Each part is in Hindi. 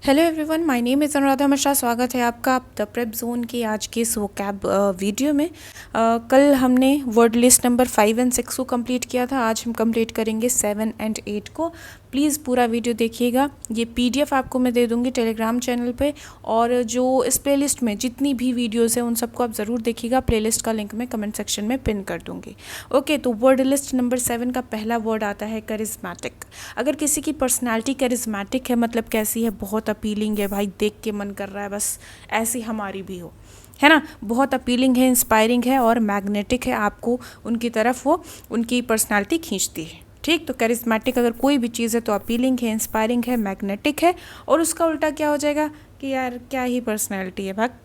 Hello everyone, my name is Anuradha Mishra. स्वागत है आपका द प्रेप जोन की आज की इस वोकैब वीडियो में। कल हमने वर्ड लिस्ट नंबर 5 एंड 6 को कंप्लीट किया था। आज हम कंप्लीट करेंगे 7 एंड 8 को। प्लीज़ पूरा वीडियो देखिएगा। ये पीडीएफ आपको मैं दे दूँगी टेलीग्राम चैनल पे, और जो इस प्लेलिस्ट में जितनी भी वीडियोज़ हैं उन सबको आप ज़रूर देखिएगा। प्लेलिस्ट का लिंक मैं कमेंट सेक्शन में पिन कर दूँगी। ओके, तो वर्ड लिस्ट नंबर 7 का पहला वर्ड आता है करिज्मेटिक। अगर किसी की पर्सनैलिटी करिज्मेटिक है, मतलब कैसी है, बहुत अपीलिंग है भाई, देख के मन कर रहा है बस ऐसी हमारी भी हो, है ना। बहुत अपीलिंग है, इंस्पायरिंग है और मैग्नेटिक है, आपको उनकी तरफ वो उनकी पर्सनालिटी खींचती है। ठीक, तो करिज्मेटिक अगर कोई भी चीज़ है तो अपीलिंग है, इंस्पायरिंग है, मैग्नेटिक है। और उसका उल्टा क्या हो जाएगा कि यार क्या ही पर्सनैलिटी है, भाग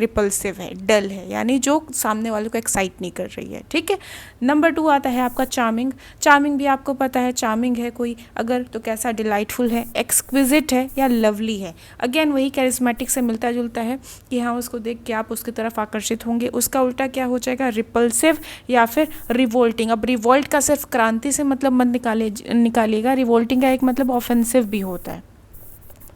रिपल्सिव है, डल है, यानी जो सामने वाले को एक्साइट नहीं कर रही है। ठीक है। नंबर 2 आता है आपका चार्मिंग। चार्मिंग भी आपको पता है, चार्मिंग है कोई अगर तो कैसा, डिलाइटफुल है, एक्सक्विजिट है या लवली है। अगेन वही कैरिज्मेटिक से मिलता जुलता है कि हाँ, उसको देख के आप उसकी तरफ आकर्षित होंगे। उसका उल्टा क्या हो जाएगा, रिपल्सिव या फिर रिवोल्टिंग। अब रिवोल्ट का सिर्फ क्रांति से मतलब मत निकालिएगा, रिवोल्टिंग का एक मतलब ऑफेंसिव भी होता है।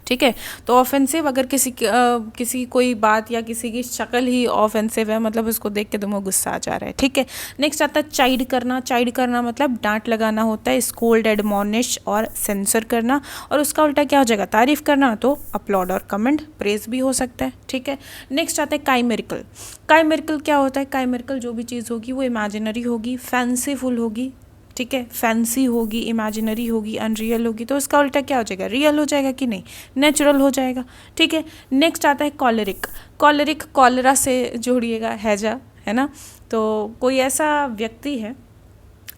ठीक है, तो ऑफेंसिव अगर किसी कोई बात या किसी की शक्ल ही ऑफेंसिव है, मतलब उसको देख के तुमको गुस्सा आ जा रहा है। ठीक है। नेक्स्ट आता है चाइड करना। चाइड करना मतलब डांट लगाना होता है, स्कोल्ड, एडमोनिश और सेंसर करना। और उसका उल्टा क्या हो जाएगा, तारीफ करना, तो अपलॉड और कमेंट, प्रेज भी हो सकता है। ठीक है। नेक्स्ट आता है काइमेरिकल। काइमेरिकल क्या होता है, काइमेरिकल जो भी चीज़ होगी वो इमेजिनरी होगी, फैंसीफुल होगी, ठीक है, फैंसी होगी, इमेजिनरी होगी, अनरियल होगी। तो उसका उल्टा क्या हो जाएगा, रियल हो जाएगा कि नहीं, नेचुरल हो जाएगा। ठीक है। नेक्स्ट आता है कॉलरिक। कॉलरिक कॉलरा से जोड़िएगा, हैजा, है ना। तो कोई ऐसा व्यक्ति है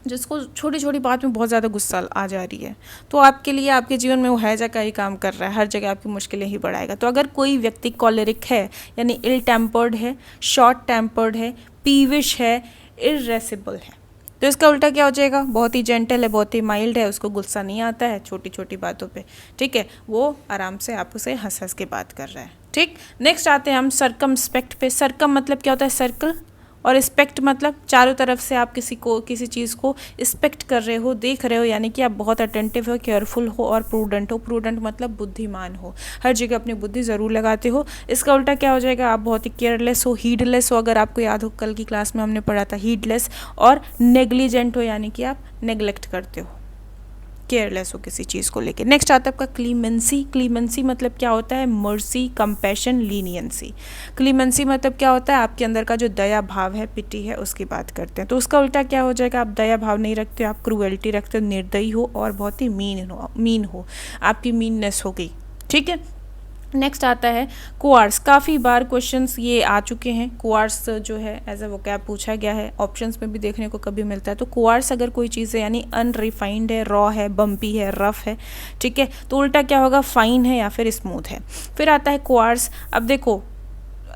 जिसको छोटी छोटी बात में बहुत ज़्यादा गुस्सा आ जा रही है, तो आपके लिए आपके जीवन में वो हैजा का ही काम कर रहा है, हर जगह आपकी मुश्किलें ही बढ़ाएगा। तो अगर कोई व्यक्ति कॉलरिक है यानी इल टेम्पर्ड है, शॉर्ट टेम्पर्ड है, पीविश है, इर्रेसिबल है, तो इसका उल्टा क्या हो जाएगा, बहुत ही जेंटल है, बहुत ही माइल्ड है, उसको गुस्सा नहीं आता है छोटी छोटी बातों पे। ठीक है, वो आराम से आपसे हंस हंस के बात कर रहा है। ठीक। नेक्स्ट आते हैं हम सरकमस्पेक्ट पे। सरकम मतलब क्या होता है, सर्कल, और स्पेक्ट मतलब चारों तरफ से आप किसी चीज़ को स्पेक्ट कर रहे हो, देख रहे हो, यानी कि आप बहुत अटेंटिव हो, केयरफुल हो और प्रूडेंट हो। प्रूडेंट मतलब बुद्धिमान हो, हर जगह अपनी बुद्धि ज़रूर लगाते हो। इसका उल्टा क्या हो जाएगा, आप बहुत ही केयरलेस हो, हीडलेस हो, अगर आपको याद हो कल की क्लास में हमने पढ़ा था हीडलेस, और नेग्लिजेंट हो, यानी कि आप नेग्लेक्ट करते हो, केयरलेस हो किसी चीज़ को लेके। नेक्स्ट आता है आपका क्लीमेंसी। क्लीमेंसी मतलब क्या होता है, मर्सी, कंपैशन, लीनियंसी। क्लीमेंसी मतलब क्या होता है, आपके अंदर का जो दया भाव है, पिटी है, उसकी बात करते हैं। तो उसका उल्टा क्या हो जाएगा, आप दया भाव नहीं रखते हो, आप क्रूएल्टी रखते हो, निर्दयी हो और बहुत ही मीन हो, आपकी मीननेस हो गई। ठीक है। नेक्स्ट आता है कोआर्स। काफ़ी बार क्वेश्चंस ये आ चुके हैं। कोआर्स जो है एज अ वोकैब पूछा गया है, ऑप्शंस में भी देखने को कभी मिलता है। तो कोआर्स अगर कोई चीज़ है यानी अनरिफाइंड है, रॉ है, बम्पी है, रफ है, ठीक है, तो उल्टा क्या होगा, फाइन है या फिर स्मूथ है। फिर आता है कोआर्स। अब देखो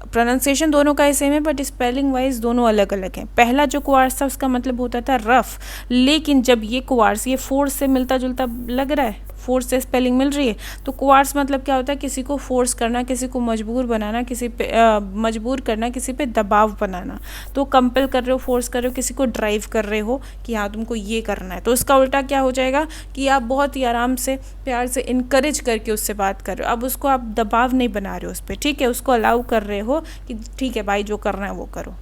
प्रोनाउंसिएशन दोनों का ही सेम है, बट स्पेलिंग वाइज दोनों अलग अलग हैं। पहला जो क्वार्स था उसका मतलब होता था रफ, लेकिन जब ये क्वार्स ये फोर्स से मिलता जुलता लग रहा है, फोर्स से स्पेलिंग मिल रही है, तो क्वार्स मतलब क्या होता है, किसी को फोर्स करना, किसी को मजबूर बनाना, किसी पे मजबूर करना, किसी पे दबाव बनाना। तो कंपेल कर रहे हो, फोर्स कर रहे हो, किसी को ड्राइव कर रहे हो कि हाँ तुमको ये करना है। तो उसका उल्टा क्या हो जाएगा कि आप बहुत ही आराम से, प्यार से इनकरेज करके उससे बात कर रहे हो। अब उसको आप दबाव नहीं बना रहे हो उस पर, ठीक है, उसको अलाउ कर रहे हो कि ठीक है भाई जो करना है वो करो।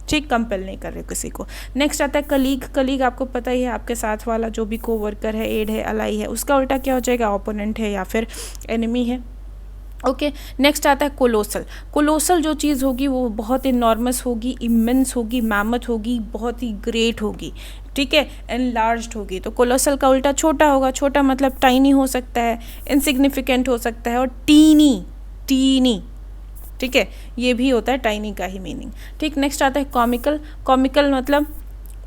ठीक, कंपेल नहीं कर रहे किसी को। नेक्स्ट आता है कलीग। कलीग आपको पता ही है, आपके साथ वाला जो भी कोवर्कर है, एड है, अलाई है। उसका उल्टा क्या हो जाएगा, ओपोनेंट है या फिर एनिमी है। ओके। नेक्स्ट आता है कोलोसल। कोलोसल जो चीज़ होगी वो बहुत इनॉर्मस होगी, इमेंस होगी, मैमथ होगी, बहुत ही ग्रेट होगी, ठीक है, एनलार्ज्ड होगी। तो कोलोसल का उल्टा छोटा होगा। छोटा मतलब टाइनी हो सकता है, इनसिग्निफिकेंट हो सकता है, और टीनी, टीनी, ठीक है, ये भी होता है टाइनी का ही मीनिंग। ठीक। नेक्स्ट आता है कॉमिकल। कॉमिकल मतलब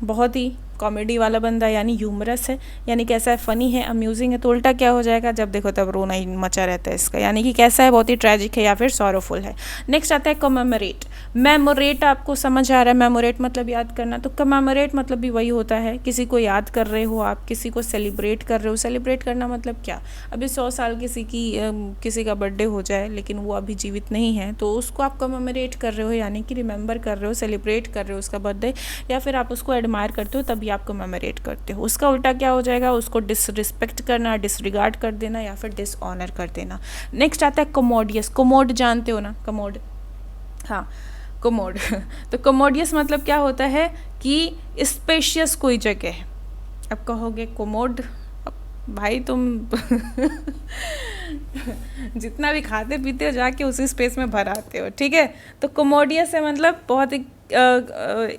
बहुत ही कॉमेडी वाला बंदा, यानी ह्यूमरस है, यानी कैसा है, फ़नी है, अम्यूजिंग है। तो उल्टा क्या हो जाएगा, जब देखो तब रोना ही मचा रहता है इसका, यानी कि कैसा है, बहुत ही ट्रैजिक है या फिर सॉरोफुल है। नेक्स्ट आता है कमेमोरेट। मेमोरेट आपको समझ आ रहा है, मेमोरेट मतलब याद करना। तो कमेमोरेट मतलब भी वही होता है, किसी को याद कर रहे हो आप, किसी को सेलिब्रेट कर रहे हो। सेलिब्रेट करना मतलब क्या, अभी 100 साल किसी का बर्थडे हो जाए लेकिन वो अभी जीवित नहीं है, तो उसको आप कमेमोरेट कर रहे हो, यानी कि रिमेंबर कर रहे हो, सेलिब्रेट कर रहे हो उसका बर्थडे, या फिर आप उसको एडमायर करते हो, तब आप कमेमोरेट करते हो। उसका उल्टा क्या हो जाएगा, उसको डिसरिस्पेक्ट करना, डिसरिगार्ड कर देना या फिर डिसऑनर कर देना। नेक्स्ट आता है कमोडियस। कमोड जानते हो ना, कमोड, हाँ कमोड तो कमोडियस मतलब क्या होता है कि स्पेशियस कोई जगह है। अब कहोगे कोमोड, भाई तुम जितना भी खाते पीते हो जाके उसी स्पेस में भर आते हो, ठीक है। तो कोमोडियस है मतलब बहुत ही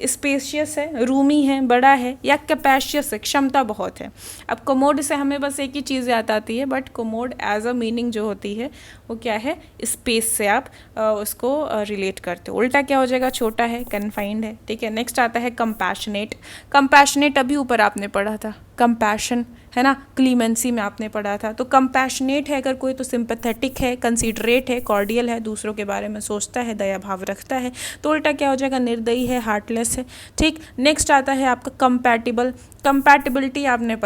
स्पेशियस है, रूमी है, बड़ा है, या कैपेशियस है, क्षमता बहुत है। अब कोमोड से हमें बस एक ही चीज़ याद आती है, but commode as a meaning जो होती है वो क्या है, स्पेस से आप उसको रिलेट करते हो। उल्टा क्या हो जाएगा, छोटा है, कन्फाइंड है, ठीक है। नेक्स्ट आता है कंपैशनेट। कंपैशनेट अभी ऊपर आपने पढ़ा था, कंपैशन है ना, क्लीमेंसी में आपने पढ़ा था। तो कंपैशनेट है अगर कोई तो सिंपैथेटिक है, कंसीडरेट है, कॉर्डियल है, दूसरों के बारे में सोचता है, दया भाव रखता है। तो उल्टा क्या हो जाएगा, निर्दयी है, हार्टलेस है, ठीक। नेक्स्ट आता है आपका कंपैटिबल। कंपैटिबिलिटी आपने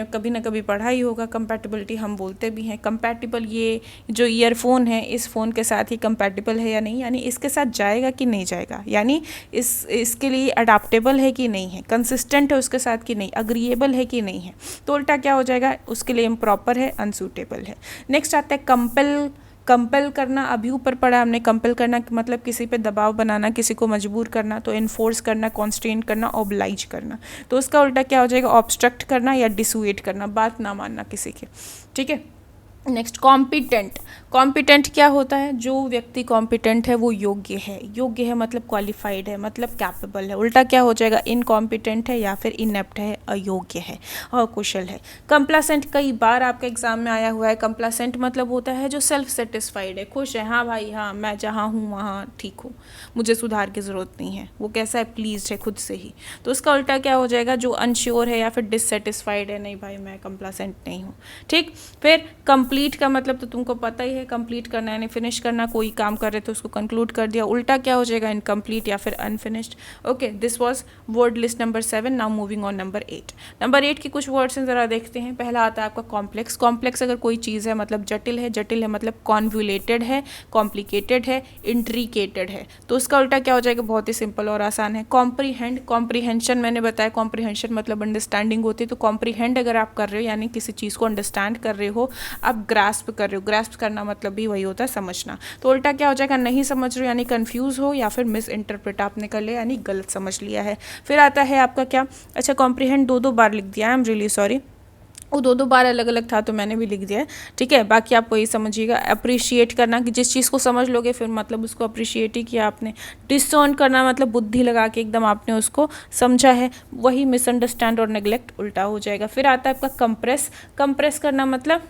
कभी ना कभी पढ़ा ही होगा, कंपैटिबिलिटी हम बोलते भी हैं। कंपैटिबल, ये जो ईयरफोन है इस फ़ोन के साथ ही कंपैटिबल है या नहीं, यानी इसके साथ जाएगा कि नहीं जाएगा, यानी इसके लिए अडाप्टेबल है कि नहीं है, कंसिस्टेंट है उसके साथ कि नहीं, अग्रीएबल है कि नहीं है। तो उल्टा क्या हो जाएगा, उसके लिए इम्प्रॉपर है, अनसूटेबल है। नेक्स्ट आता है कंपेल। कंपेल करना अभी ऊपर पढ़ा हमने। कंपेल करना मतलब किसी पे दबाव बनाना, किसी को मजबूर करना, तो इन्फोर्स करना, कॉन्स्ट्रेंट करना, ऑब्लाइज करना। तो उसका उल्टा क्या हो जाएगा, ऑब्स्ट्रक्ट करना या डिसुएट करना, बात ना मानना किसी की, ठीक है। Next competent. कॉम्पिटेंट क्या होता है, जो व्यक्ति कॉम्पिटेंट है वो योग्य है। योग्य है मतलब क्वालिफाइड है, मतलब कैपेबल है। उल्टा क्या हो जाएगा, इनकॉम्पिटेंट है या फिर इनेप्ट है, अयोग्य है, अकुशल है। कंप्लासेंट कई बार आपके एग्जाम में आया हुआ है। कंप्लासेंट मतलब होता है जो सेल्फ सेटिस्फाइड है, खुश है, हाँ भाई हाँ मैं जहाँ हूँ वहाँ ठीक हूँ, मुझे सुधार की ज़रूरत नहीं है। वो कैसा है, प्लीज्ड है खुद से ही। तो उसका उल्टा क्या हो जाएगा, जो अनश्योर है या फिर डिससेटिस्फाइड है, नहीं भाई मैं कंप्लासेंट नहीं हूँ, ठीक। फिर कंप्लीट का मतलब तो तुमको पता ही है, कंप्लीट करना यानी फिनिश करना। कोई काम कर रहे थे उसको कंक्लूड कर दिया। उल्टा क्या हो जाएगा, इनकम्प्लीट या फिर unfinished. Okay, this was word list number 7। Now moving on number 8। Number 8 की कुछ वर्ड्स हैं, ज़रा देखते हैं। पहला आता है आपका कॉम्प्लेक्स। कॉम्प्लेक्स अगर कोई चीज़ है मतलब जटिल है, जटिल है मतलब कॉन्वुलेटेड है, कॉम्प्लिकेटेड है, इंट्रिकेटेड है। तो उसका उल्टा क्या हो जाएगा, बहुत ही सिंपल और आसान है, कॉम्प्रीहेंड। कॉम्प्रीहेंशन मैंने बताया, कॉम्प्रीहेंशन मतलब अंडरस्टैंडिंग होती है। तो कॉम्प्रीहेंड अगर आप कर रहे हो यानी किसी चीज़ को अंडरस्टैंड कर रहे हो, आप ग्रास्प कर रहे हो। ग्रास्प करना मतलब भी वही होता है, समझना। तो उल्टा क्या हो जाएगा, नहीं समझ रहे हो यानी कंफ्यूज हो, या फिर मिस इंटरप्रेट आपने कर लिया यानी गलत समझ लिया है। फिर आता है आपका क्या, अच्छा कॉम्प्रीहेंड दो बार लिख दिया, आई एम रियली सॉरी, वो दो बार अलग अलग था तो मैंने भी लिख दिया है, ठीक है। बाकी आप वही समझिएगा। अप्रिशिएट करना कि जिस चीज़ को समझ लोगे फिर मतलब उसको अप्रिशिएट ही किया आपने। डिसऑन करना मतलब बुद्धि लगा के एकदम आपने उसको समझा है, वही मिसअंडरस्टैंड और नेग्लेक्ट उल्टा हो जाएगा। फिर आता है आपका कंप्रेस। कंप्रेस करना मतलब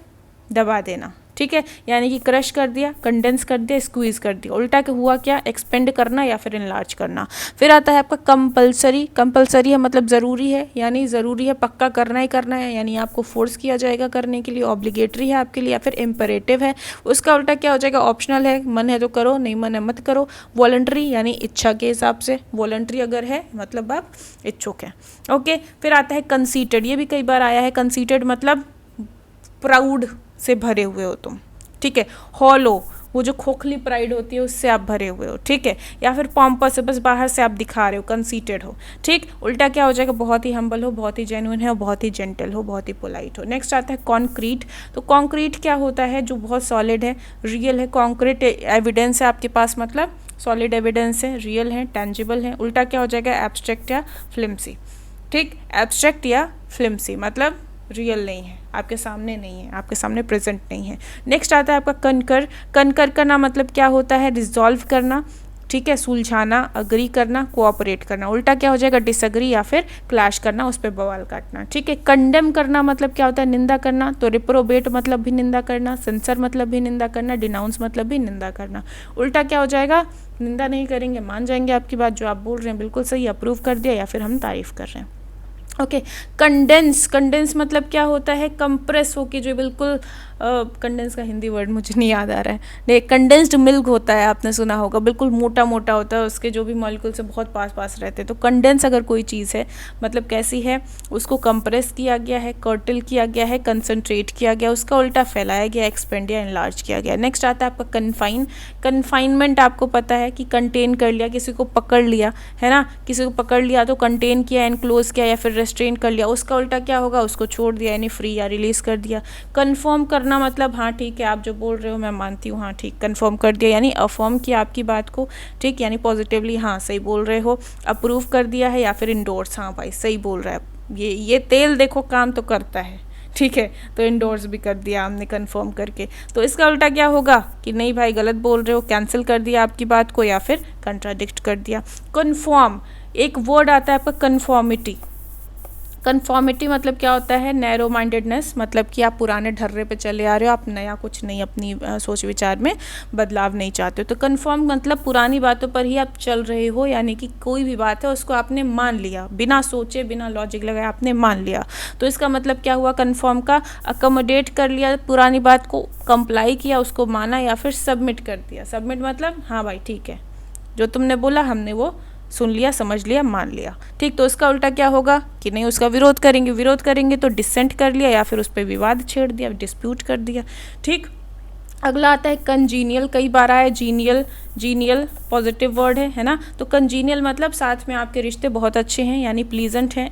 दबा देना, ठीक है, यानी कि क्रश कर दिया, कंडेंस कर दिया, स्क्वीज कर दिया। उल्टा के हुआ क्या, एक्सपेंड करना या फिर इनलार्ज करना। फिर आता है आपका कंपल्सरी। कंपल्सरी है मतलब ज़रूरी है, यानी ज़रूरी है, पक्का करना ही करना है, यानी आपको फोर्स किया जाएगा करने के लिए। ऑब्लिगेटरी है आपके लिए, या फिर इम्परेटिव है। उसका उल्टा क्या हो जाएगा, ऑप्शनल है, मन है तो करो, नहीं मन है मत करो। वॉलंटरी यानी इच्छा के हिसाब से, वॉलंटरी अगर है मतलब आप इच्छुक हैं, ओके। फिर आता है कंसीटेड। ये भी कई बार आया है, कंसीटेड मतलब प्राउड से भरे हुए हो तुम, ठीक है। हॉलो, वो जो खोखली प्राइड होती है उससे आप भरे हुए हो, ठीक है। या फिर पॉम्पस है, बस बाहर से आप दिखा रहे हो, कंसीटेड हो, ठीक। उल्टा क्या हो जाएगा, बहुत ही हम्बल हो, बहुत ही जेन्युइन है, और बहुत ही जेंटल हो, बहुत ही पोलाइट हो। नेक्स्ट आता है कॉन्क्रीट। तो कॉन्क्रीट क्या होता है, जो बहुत सॉलिड है, रियल है। कॉन्क्रीट एविडेंस है आपके पास, मतलब सॉलिड एविडेंस है, रियल है, टेंजिबल है। उल्टा क्या हो जाएगा, एब्स्ट्रैक्ट या फ्लिम्सी, ठीक। एब्स्ट्रैक्ट या फ्लिम्सी मतलब रियल नहीं है, आपके सामने नहीं है, आपके सामने प्रेजेंट नहीं है। नेक्स्ट आता है आपका कनकर। कनकर करना मतलब क्या होता है, रिजॉल्व करना, ठीक है, सुलझाना, अग्री करना, कोऑपरेट करना। उल्टा क्या हो जाएगा, डिसअग्री या फिर क्लैश करना, उस पर बवाल काटना, ठीक है। कंडेम करना मतलब क्या होता है, निंदा करना। तो रिप्रोबेट मतलब भी निंदा करना, सेंसर मतलब भी निंदा करना, डिनाउंस मतलब भी निंदा करना। उल्टा क्या हो जाएगा, निंदा नहीं करेंगे, मान जाएंगे आपकी बात, जो आप बोल रहे हैं बिल्कुल सही, अप्रूव कर दिया, या फिर हम तारीफ कर रहे हैं, ओके। कंडेंस। कंडेंस मतलब क्या होता है, कंप्रेस होके जो बिल्कुल कंडेंस का हिंदी वर्ड मुझे नहीं याद आ रहा है, नहीं, कंडेंस्ड मिल्क होता है, आपने सुना होगा, बिल्कुल मोटा मोटा होता है, उसके जो भी मॉलिक्यूल से बहुत पास पास रहते हैं। तो कंडेंस अगर कोई चीज़ है मतलब कैसी है, उसको कंप्रेस किया गया है, कर्टल किया गया है, कंसनट्रेट किया गया, उसका उल्टा फैलाया गया, एक्सपेंड या एनलार्ज किया गया। नेक्स्ट आता है आपका कन्फाइन। कन्फाइनमेंट आपको पता है कि कंटेन कर लिया, किसी को पकड़ लिया है ना, किसी को पकड़ लिया तो कंटेन किया, एनक्लोज किया या फिर रेस्ट्रेन कर लिया, उसका उल्टा क्या होगा, उसको छोड़ दिया यानी फ्री या रिलीज कर दिया। कन्फर्म करना मतलब हाँ ठीक है आप जो बोल रहे हो मैं मानती हूँ, हाँ ठीक, कन्फर्म कर दिया यानी अफर्म किया आपकी बात को, ठीक, यानी पॉजिटिवली हाँ सही बोल रहे हो, अप्रूव कर दिया है, या फिर इंडोर्स, हाँ भाई सही बोल रहा है, ये तेल देखो काम तो करता है, ठीक है, तो इंडोर्स भी कर दिया हमने कंफर्म करके। तो इसका उल्टा क्या होगा कि नहीं भाई गलत बोल रहे हो, कैंसिल कर दिया आपकी बात को या फिर कंट्राडिक्ट कर दिया। कन्फर्म, एक वर्ड आता है आपका कन्फॉर्मिटी। कन्फॉर्मिटी मतलब क्या होता है, नैरो माइंडेडनेस, मतलब कि आप पुराने ढर्रे पे चले आ रहे हो, आप नया कुछ नहीं, अपनी सोच विचार में बदलाव नहीं चाहते हो। तो कन्फर्म मतलब पुरानी बातों पर ही आप चल रहे हो, यानी कि कोई भी बात है उसको आपने मान लिया, बिना सोचे बिना लॉजिक लगाए आपने मान लिया। तो इसका मतलब क्या हुआ, कन्फर्म का अकोमोडेट कर लिया, पुरानी बात को कंप्लाई किया, उसको माना या फिर सबमिट कर दिया। सबमिट मतलब हाँ भाई ठीक है, जो तुमने बोला हमने वो सुन लिया, समझ लिया, मान लिया, ठीक। तो उसका उल्टा क्या होगा कि नहीं उसका विरोध करेंगे, विरोध करेंगे तो डिसेंट कर लिया या फिर उस पर विवाद छेड़ दिया, डिस्प्यूट कर दिया, ठीक। अगला आता है कंजीनियल, कई बार आया जीनियल, जीनियल पॉजिटिव वर्ड है ना। तो कंजीनियल मतलब साथ में आपके रिश्ते बहुत अच्छे हैं यानी प्लीजेंट हैं,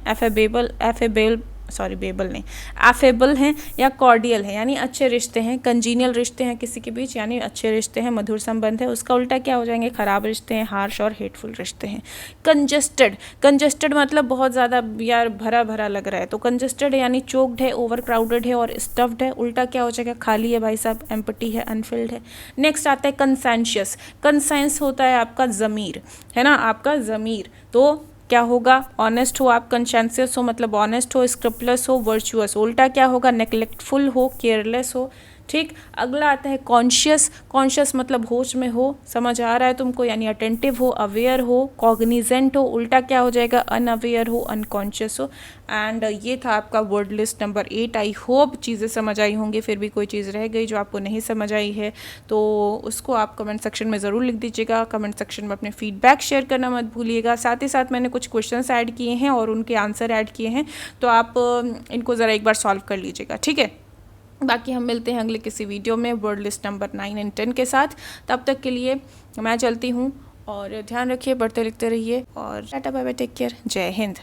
एफेबल हैं या कॉर्डियल है यानी अच्छे रिश्ते हैं, कंजीनियल रिश्ते हैं किसी के बीच यानी अच्छे रिश्ते हैं, मधुर संबंध है। उसका उल्टा क्या हो जाएंगे, खराब रिश्ते हैं, हार्श और हेटफुल रिश्ते हैं। कंजस्टेड, कंजस्टेड मतलब बहुत ज़्यादा यार भरा भरा लग रहा है, तो कंजस्टेड यानी चोक्ड है, ओवर क्राउडेड है और स्टफ्ड है, उल्टा क्या हो जाएगा, खाली है भाई साहब, एम्प्टी है, अनफिल्ड है। नेक्स्ट आता है कंसेंशियस। कंसेंस होता है आपका ज़मीर, है ना, आपका ज़मीर। तो क्या होगा, ऑनेस्ट हो आप, कंशेंसियस हो मतलब ऑनेस्ट हो, स्क्रप्लस हो, वर्चुअस। उल्टा क्या होगा, नेग्लेक्टफुल हो, केयरलेस हो, ठीक। अगला आता है कॉन्शियस। कॉन्शियस मतलब होश में हो, समझ आ रहा है तुमको, यानी अटेंटिव हो, अवेयर हो, कॉग्निजेंट हो। उल्टा क्या हो जाएगा, अनअवेयर हो, अनकॉन्शियस हो। एंड ये था आपका word list number 8। I hope चीज़ें समझ आई होंगी, फिर भी कोई चीज़ रह गई जो आपको नहीं समझ आई है तो उसको आप कमेंट सेक्शन में ज़रूर लिख दीजिएगा। कमेंट सेक्शन में अपने फीडबैक शेयर करना मत भूलिएगा। साथ ही साथ मैंने कुछ क्वेश्चंस ऐड किए हैं और उनके आंसर ऐड किए हैं, तो आप इनको ज़रा एक बार सॉल्व कर लीजिएगा, ठीक है। बाकी हम मिलते हैं अगले किसी वीडियो में वर्ड लिस्ट नंबर 9 और 10 के साथ। तब तक के लिए मैं चलती हूँ और ध्यान रखिए, पढ़ते लिखते रहिए और tata bye bye, take care, जय हिंद।